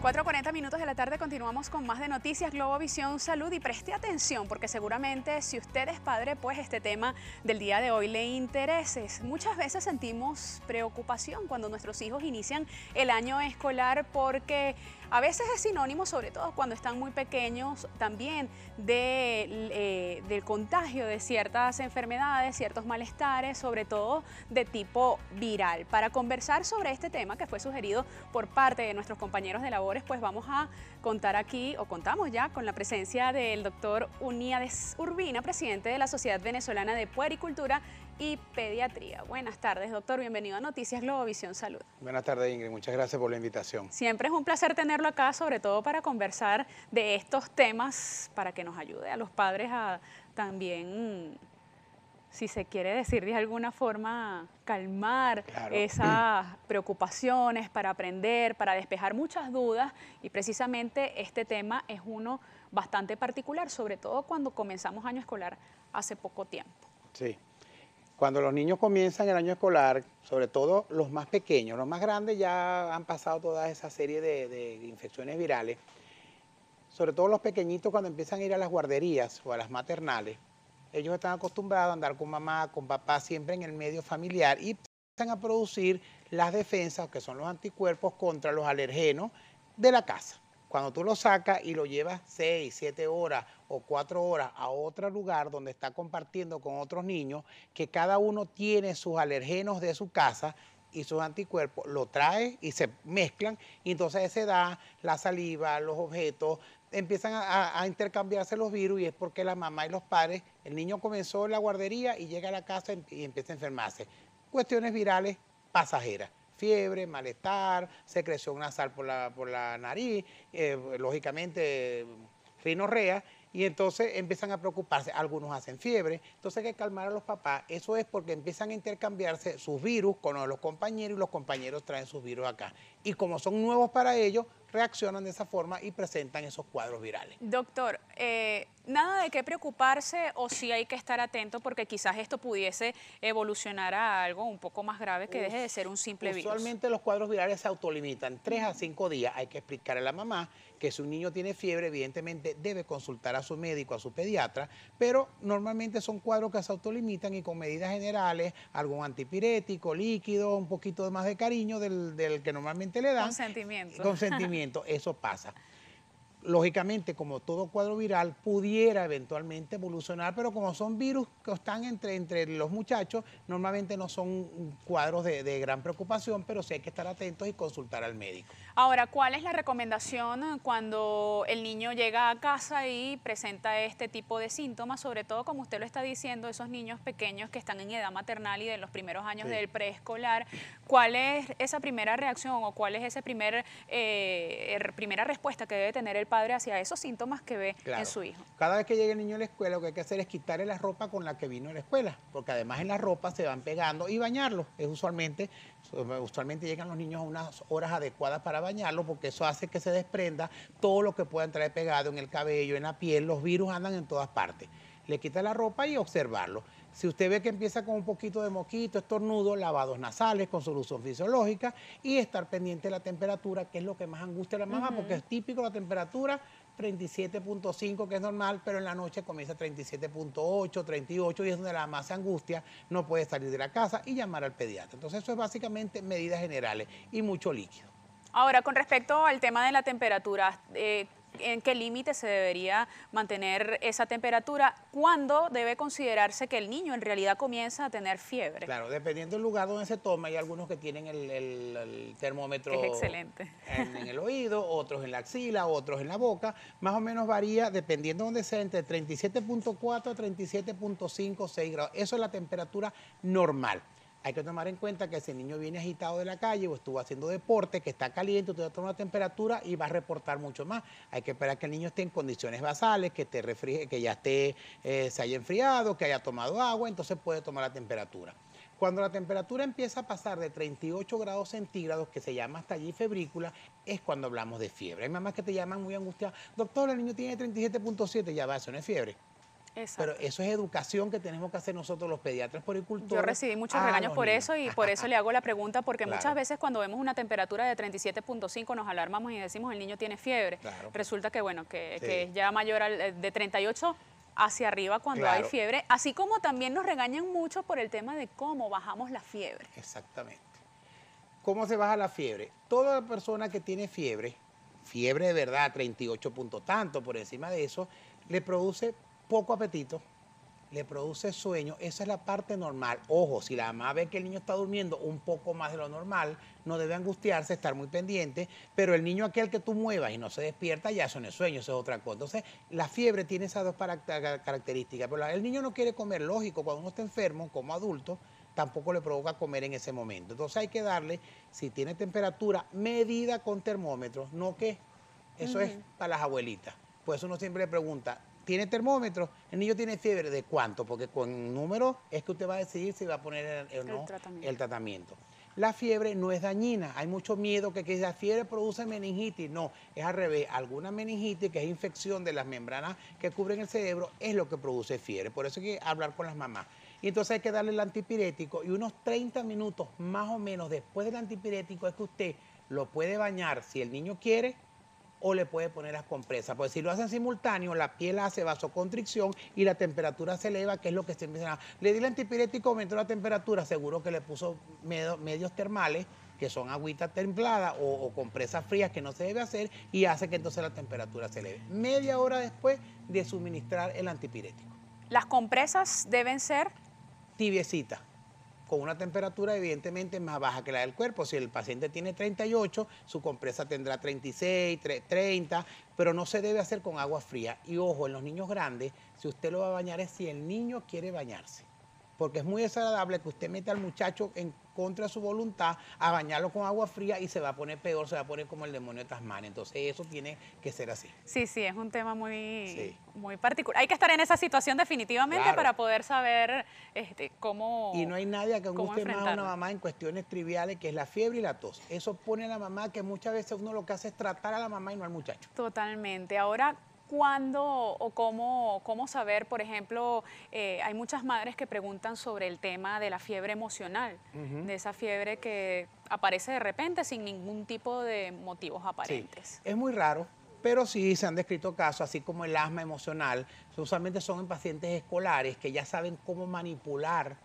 4:40 de la tarde, continuamos con más de Noticias Globovisión Salud y preste atención porque seguramente si usted es padre, pues este tema del día de hoy le interese. Muchas veces sentimos preocupación cuando nuestros hijos inician el año escolar porque a veces es sinónimo, sobre todo cuando están muy pequeños, también del contagio de ciertas enfermedades, ciertos malestares, sobre todo de tipo viral. Para conversar sobre este tema que fue sugerido por parte de nuestros compañeros de labores, pues vamos a contar aquí, o contamos ya, con la presencia del doctor Uníades Urbina, presidente de la Sociedad Venezolana de Puericultura y Pediatría. Buenas tardes, doctor. Bienvenido a Noticias Globovisión Salud. Buenas tardes, Ingrid. Muchas gracias por la invitación. Siempre es un placer tenerlo acá, sobre todo para conversar de estos temas, para que nos ayude a los padres a también, si se quiere decir de alguna forma, calmar esas preocupaciones, para aprender, para despejar muchas dudas. Y precisamente este tema es uno bastante particular, sobre todo cuando comenzamos año escolar hace poco tiempo. Sí. Cuando los niños comienzan el año escolar, sobre todo los más pequeños, los más grandes ya han pasado toda esa serie de infecciones virales, sobre todo los pequeñitos cuando empiezan a ir a las guarderías o a las maternales, ellos están acostumbrados a andar con mamá, con papá, siempre en el medio familiar y empiezan a producir las defensas, que son los anticuerpos contra los alergenos de la casa. Cuando tú lo sacas y lo llevas 6, 7 horas o 4 horas a otro lugar donde está compartiendo con otros niños, que cada uno tiene sus alergenos de su casa y sus anticuerpos, lo trae y se mezclan y entonces a esa edad la saliva, los objetos, empiezan a intercambiarse los virus y es porque la mamá y los padres, el niño comenzó en la guardería y llega a la casa y empieza a enfermarse. Cuestiones virales pasajeras. Fiebre, malestar, secreción nasal por la nariz, lógicamente rinorrea, y entonces empiezan a preocuparse. Algunos hacen fiebre, entonces hay que calmar a los papás. Eso es porque empiezan a intercambiarse sus virus con los compañeros y los compañeros traen sus virus acá. Y como son nuevos para ellos, reaccionan de esa forma y presentan esos cuadros virales. Doctor, nada de qué preocuparse o sí hay que estar atento porque quizás esto pudiese evolucionar a algo un poco más grave que deje de ser un simple virus. Usualmente los cuadros virales se autolimitan 3 a 5 días. Hay que explicarle a la mamá que si un niño tiene fiebre, evidentemente debe consultar a su médico, a su pediatra, pero normalmente son cuadros que se autolimitan y con medidas generales, algún antipirético, líquido, un poquito más de cariño del que normalmente le dan. Consentimiento. Consentimiento, eso pasa. Lógicamente, como todo cuadro viral, pudiera eventualmente evolucionar, pero como son virus que están entre los muchachos, normalmente no son cuadros de gran preocupación, pero sí hay que estar atentos y consultar al médico. Ahora, ¿cuál es la recomendación cuando el niño llega a casa y presenta este tipo de síntomas? Sobre todo, como usted lo está diciendo, esos niños pequeños que están en edad maternal y de los primeros años del preescolar. ¿Cuál es esa primera reacción o cuál es esa primera respuesta que debe tener el padre hacia esos síntomas que ve en su hijo? Cada vez que llegue el niño a la escuela, lo que hay que hacer es quitarle la ropa con la que vino a la escuela, porque además en la ropa se van pegando y bañarlos. Usualmente llegan los niños a unas horas adecuadas para bañarlos, porque eso hace que se desprenda todo lo que pueda traer pegado en el cabello, en la piel. Los virus andan en todas partes. Le quita la ropa y observarlo. Si usted ve que empieza con un poquito de moquito, estornudo, lavados nasales con solución fisiológica y estar pendiente de la temperatura, que es lo que más angustia a la mamá, porque es típico la temperatura 37.5, que es normal, pero en la noche comienza 37.8, 38 y es donde la mamá se angustia, no puede salir de la casa y llamar al pediatra. Entonces eso es básicamente medidas generales y mucho líquido. Ahora, con respecto al tema de la temperatura, ¿en qué límite se debería mantener esa temperatura? ¿Cuándo debe considerarse que el niño en realidad comienza a tener fiebre? Claro, dependiendo del lugar donde se toma, hay algunos que tienen el termómetro que es excelente. en el oído, otros en la axila, otros en la boca. Más o menos varía, dependiendo de donde sea, entre 37.4 a 37.5, 6 grados. Eso es la temperatura normal. Hay que tomar en cuenta que si el niño viene agitado de la calle o estuvo haciendo deporte, que está caliente, usted va a tomar una temperatura y va a reportar mucho más. Hay que esperar que el niño esté en condiciones basales, que ya se haya enfriado, que haya tomado agua, entonces puede tomar la temperatura. Cuando la temperatura empieza a pasar de 38 grados centígrados, que se llama hasta allí febrícula, es cuando hablamos de fiebre. Hay mamás que te llaman muy angustiadas, doctor, el niño tiene 37.7, ya va, eso no es fiebre. Pero Exacto. eso es educación que tenemos que hacer nosotros los pediatras puericultores. Yo recibí muchos a regaños los por niños. eso y por eso le hago la pregunta, porque muchas Claro, veces cuando vemos una temperatura de 37.5 nos alarmamos y decimos el niño tiene fiebre. claro, Resulta que, bueno, que sí, es ya mayor de 38 hacia arriba cuando hay claro, fiebre, así como también nos regañan mucho por el tema de cómo bajamos la fiebre. exactamente. ¿Cómo se baja la fiebre? Toda persona que tiene fiebre de verdad, 38 puntos tanto, por encima de eso, le produce poco apetito, le produce sueño, esa es la parte normal. Ojo, si la mamá ve que el niño está durmiendo un poco más de lo normal, no debe angustiarse, estar muy pendiente, pero el niño aquel que tú muevas y no se despierta, ya eso no es sueño, eso es otra cosa. Entonces, la fiebre tiene esas dos características, pero el niño no quiere comer, lógico, cuando uno está enfermo, como adulto, tampoco le provoca comer en ese momento. Entonces hay que darle, si tiene temperatura, medida con termómetro, no que eso es Ujú. para las abuelitas. Por eso uno siempre le pregunta, ¿tiene termómetro? El niño tiene fiebre, ¿de cuánto? Porque con número es que usted va a decidir si va a poner o El no el tratamiento. tratamiento. La fiebre no es dañina, hay mucho miedo que la fiebre produce meningitis, no, es al revés, alguna meningitis que es infección de las membranas que cubren el cerebro es lo que produce fiebre, por eso hay que hablar con las mamás. Y entonces hay que darle el antipirético y unos 30 minutos más o menos después del antipirético es que usted lo puede bañar si el niño quiere o le puede poner las compresas. Porque si lo hacen simultáneo, la piel hace vasoconstricción y la temperatura se eleva, que es lo que se empieza a... Le di el antipirético, aumentó la temperatura, seguro que le puso medios termales, que son agüita templada o compresas frías que no se debe hacer y hace que entonces la temperatura se eleve. Media hora después de suministrar el antipirético. Las compresas deben ser, Tibiecita, con una temperatura evidentemente más baja que la del cuerpo. Si el paciente tiene 38, su compresa tendrá 36, 30, pero no se debe hacer con agua fría. Y ojo, en los niños grandes, si usted lo va a bañar es si el niño quiere bañarse. Porque es muy desagradable que usted meta al muchacho en contra de su voluntad a bañarlo con agua fría y se va a poner peor, se va a poner como el demonio de Tasmania. Entonces eso tiene que ser así. sí, sí, es un tema muy, Sí, muy particular. Hay que estar en esa situación definitivamente claro. para poder saber Y no hay nadie que cómo angustie más a una enfrentarla. mamá en cuestiones triviales, que es la fiebre y la tos. Eso pone a la mamá que muchas veces uno lo que hace es tratar a la mamá y no al muchacho. Totalmente. Ahora, ¿cuándo o cómo saber, por ejemplo, hay muchas madres que preguntan sobre el tema de la fiebre emocional, Ujú. de esa fiebre que aparece de repente sin ningún tipo de motivos Sí, aparentes? es muy raro, pero sí se han descrito casos, así como el asma emocional, usualmente son en pacientes escolares que ya saben cómo manipular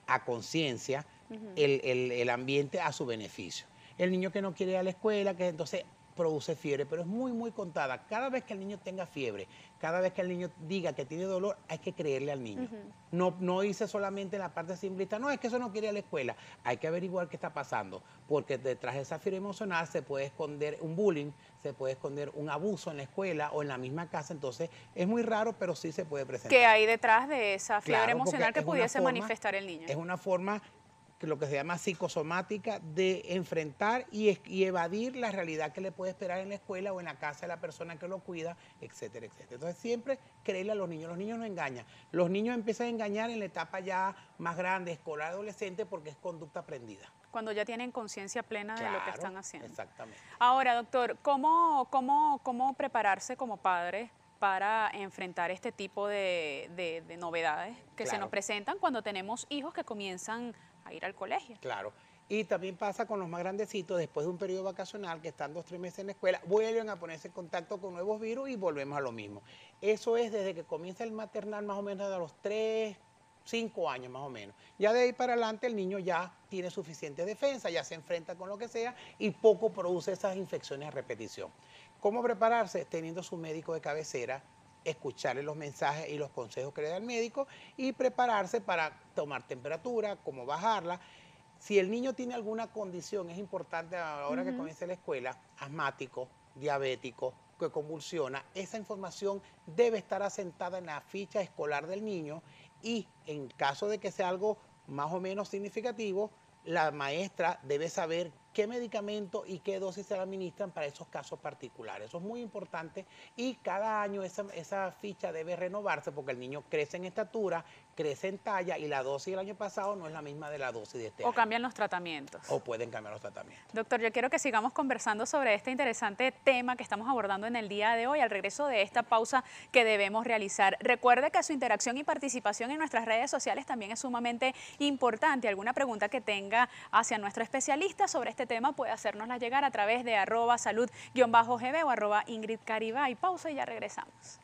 a conciencia Ujú. el ambiente a su beneficio. El niño que no quiere ir a la escuela, que entonces produce fiebre, pero es muy, muy contada. Cada vez que el niño tenga fiebre, cada vez que el niño diga que tiene dolor, hay que creerle al niño. Ujú. No hice solamente en la parte simplista, no, es que eso no quiere ir a la escuela. Hay que averiguar qué está pasando, porque detrás de esa fiebre emocional se puede esconder un bullying, se puede esconder un abuso en la escuela o en la misma casa, entonces es muy raro, pero sí se puede ¿Qué presentar. hay detrás de esa fiebre Claro, porque emocional que pudiese manifestar el niño? es una forma que lo que se llama psicosomática de enfrentar y evadir la realidad que le puede esperar en la escuela o en la casa de la persona que lo cuida, etcétera, etcétera. Entonces siempre creerle a los niños no engañan. Los niños empiezan a engañar en la etapa ya más grande, escolar, adolescente, porque es conducta aprendida. Cuando ya tienen conciencia plena de lo que Claro, están haciendo. exactamente. Ahora, doctor, ¿cómo prepararse como padre para enfrentar este tipo de novedades que se nos Claro. presentan cuando tenemos hijos que comienzan a ir al colegio? Claro. Y también pasa con los más grandecitos, después de un periodo vacacional, que están 2, 3 meses en la escuela, vuelven a ponerse en contacto con nuevos virus y volvemos a lo mismo. Eso es desde que comienza el maternal más o menos de los 3, 5 años más o menos. Ya de ahí para adelante el niño ya tiene suficiente defensa, ya se enfrenta con lo que sea y poco produce esas infecciones a repetición. ¿Cómo prepararse? Teniendo su médico de cabecera, escucharle los mensajes y los consejos que le da el médico y prepararse para tomar temperatura, cómo bajarla. Si el niño tiene alguna condición, es importante a la hora que Ujú. comience la escuela, asmático, diabético, que convulsiona, esa información debe estar asentada en la ficha escolar del niño y en caso de que sea algo más o menos significativo, la maestra debe saber qué medicamento y qué dosis se le administran para esos casos particulares. Eso es muy importante y cada año esa ficha debe renovarse porque el niño crece en estatura, crece en talla y la dosis del año pasado no es la misma de la dosis de este año. O cambian los tratamientos. O pueden cambiar los tratamientos. Doctor, yo quiero que sigamos conversando sobre este interesante tema que estamos abordando en el día de hoy, al regreso de esta pausa que debemos realizar. Recuerde que su interacción y participación en nuestras redes sociales también es sumamente importante. Alguna pregunta que tenga hacia nuestro especialista sobre este tema puede hacérnosla llegar a través de @salud_gb o @Ingrid Caribay. Pausa y ya regresamos.